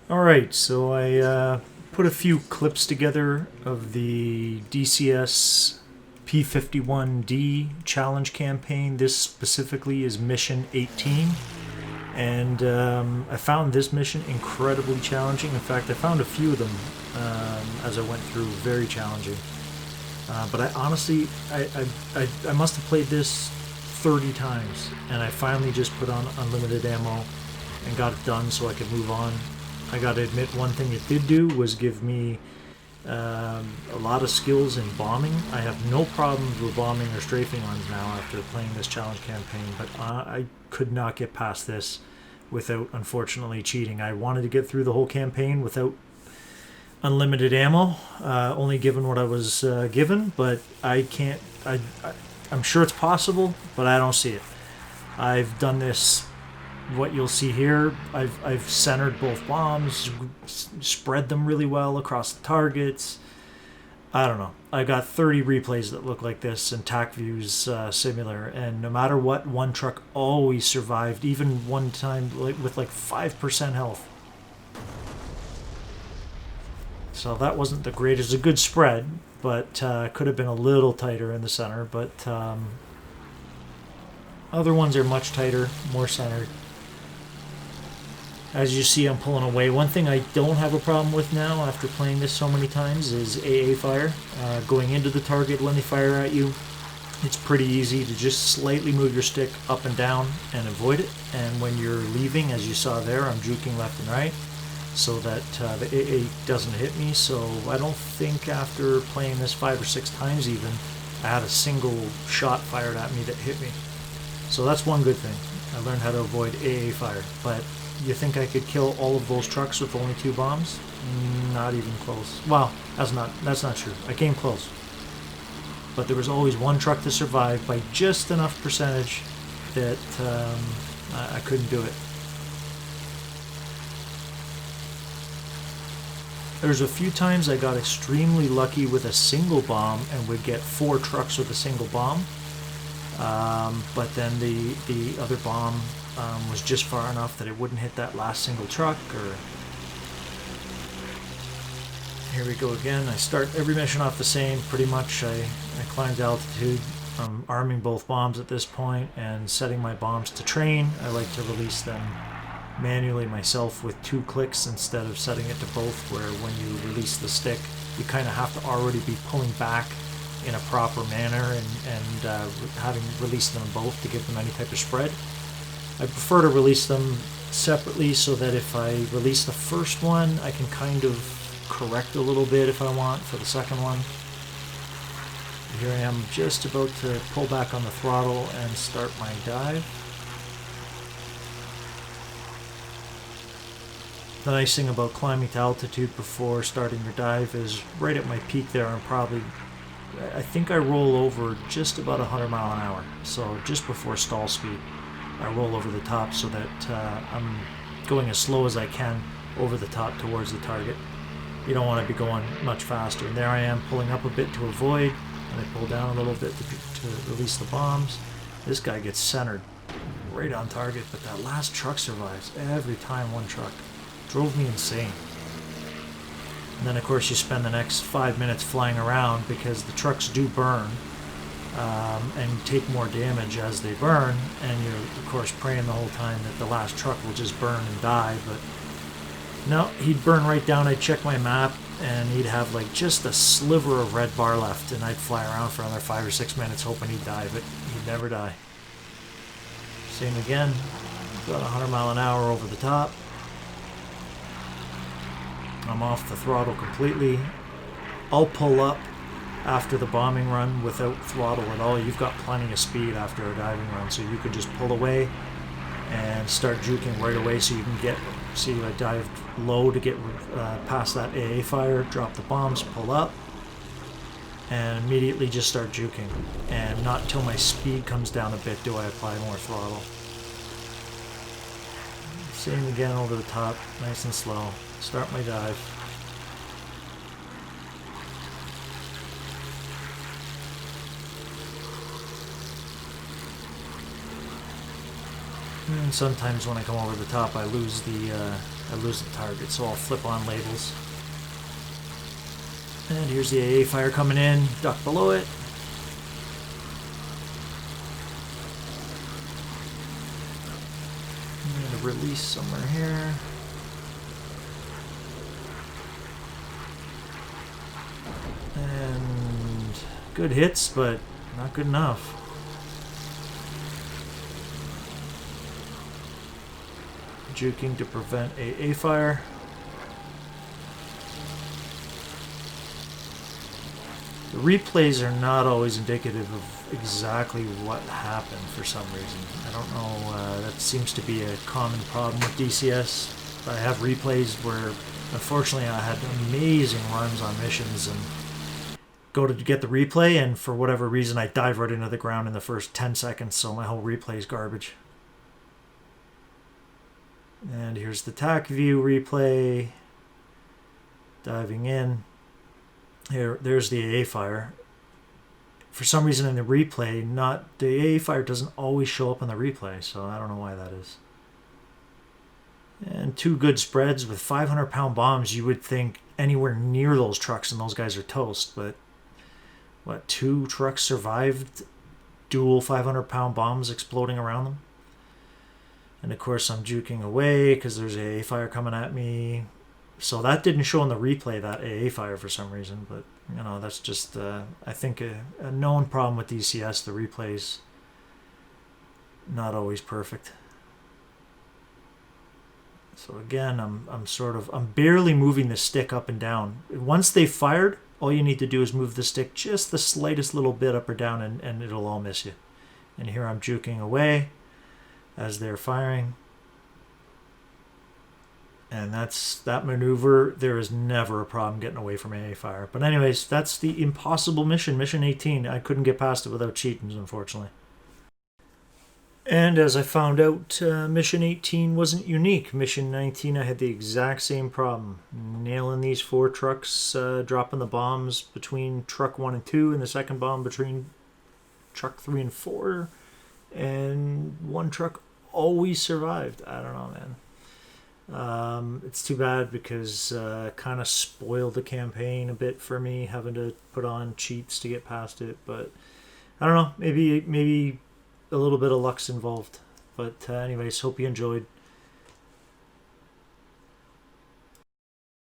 Alright, so I put a few clips together of the DCS P-51D challenge campaign. This specifically is mission 18. And I found this mission incredibly challenging. In fact, I found a few of them as I went through, very challenging. But I honestly, I must have played this 30 times, and I finally just put on unlimited ammo and got it done so I could move on. I gotta admit, one thing it did do was give me a lot of skills in bombing. I have no problems with bombing or strafing runs now after playing this challenge campaign, but I could not get past this without, unfortunately, cheating. I wanted to get through the whole campaign without unlimited ammo, only given what I was given, but I can't. I'm sure it's possible, but I don't see it. I've done this. What you'll see here, I've centered both bombs, spread them really well across the targets. I don't know. I got 30 replays that look like this and tac views similar, and no matter what, one truck always survived, even one time with like 5% health. So that wasn't the greatest. A good spread, but could have been a little tighter in the center. But other ones are much tighter, more centered. As you see, I'm pulling away. One thing I don't have a problem with now, after playing this so many times, is AA fire. Going into the target when they fire at you, it's pretty easy to just slightly move your stick up and down and avoid it. And when you're leaving, as you saw there, I'm juking left and right so that the AA doesn't hit me. So I don't think after playing this 5 or 6 times even, I had a single shot fired at me that hit me. So that's one good thing. I learned how to avoid AA fire. But you think I could kill all of those trucks with only 2 bombs? Not even close. Well, that's not true. I came close. But there was always one truck to survive by just enough percentage that I couldn't do it. There's a few times I got extremely lucky with a single bomb and would get 4 trucks with a single bomb. But then the other bomb was just far enough that it wouldn't hit that last single truck. Or here we go again. I start every mission off the same, pretty much. I climbed altitude. I'm arming both bombs at this point and setting my bombs to train. I like to release them manually myself with 2 clicks instead of setting it to both, where when you release the stick, you kind of have to already be pulling back in a proper manner and having released them both to give them any type of spread. I prefer to release them separately so that if I release the first one, I can kind of correct a little bit if I want for the second one. Here I am just about to pull back on the throttle and start my dive. The nice thing about climbing to altitude before starting your dive is right at my peak there, I think I roll over just about 100 mile an hour. So just before stall speed, I roll over the top so that I'm going as slow as I can over the top towards the target. You don't want to be going much faster. And there I am pulling up a bit to avoid, and I pull down a little bit to release the bombs. This guy gets centered right on target, but that last truck survives every time. One truck drove me insane. And then of course you spend the next 5 minutes flying around because the trucks do burn and take more damage as they burn, and you're of course praying the whole time that the last truck will just burn and die. But no, he'd burn right down. I'd check my map and he'd have like just a sliver of red bar left, and I'd fly around for another 5 or 6 minutes hoping he'd die, but he'd never die. Same again, about 100 mile an hour over the top. I'm off the throttle completely. I'll pull up after the bombing run without throttle at all. You've got plenty of speed after a diving run, so you can just pull away and start juking right away so you can get, see, I dived low to get past that AA fire, drop the bombs, pull up, and immediately just start juking. And not until my speed comes down a bit do I apply more throttle. Same again over the top, nice and slow. Start my dive. And sometimes when I come over the top I lose the I lose the target, so I'll flip on labels. And here's the AA fire coming in, duck below it. I'm going to release somewhere here. And good hits, but not good enough. Juking to prevent AA fire. The replays are not always indicative of exactly what happened for some reason. I don't know, that seems to be a common problem with DCS. I have replays where, unfortunately, I had amazing runs on missions and go to get the replay, and for whatever reason, I dive right into the ground in the first 10 seconds, so my whole replay is garbage. And here's the TAC view replay. Diving in. There's the AA fire. For some reason in the replay, the AA fire doesn't always show up on the replay, so I don't know why that is. And 2 good spreads with 500-pound bombs. You would think anywhere near those trucks and those guys are toast, but what, 2 trucks survived dual 500-pound bombs exploding around them? And of course I'm juking away because there's AA fire coming at me. So that didn't show in the replay, that AA fire, for some reason. But, you know, that's just, I think, a known problem with DCS. The replay's not always perfect. So again, I'm barely moving the stick up and down. Once they've fired, all you need to do is move the stick just the slightest little bit up or down, and it'll all miss you. And here I'm juking away as they're firing. And that maneuver, there is never a problem getting away from AA fire. But anyways, that's the impossible mission, Mission 18. I couldn't get past it without cheating, unfortunately. And as I found out, Mission 18 wasn't unique. Mission 19, I had the exact same problem. Nailing these 4 trucks, dropping the bombs between truck 1 and 2, and the second bomb between truck 3 and 4. And 1 truck always survived. I don't know, man. It's too bad because kind of spoiled the campaign a bit for me, having to put on cheats to get past it. But I don't know, maybe a little bit of luck's involved. But anyways, hope you enjoyed.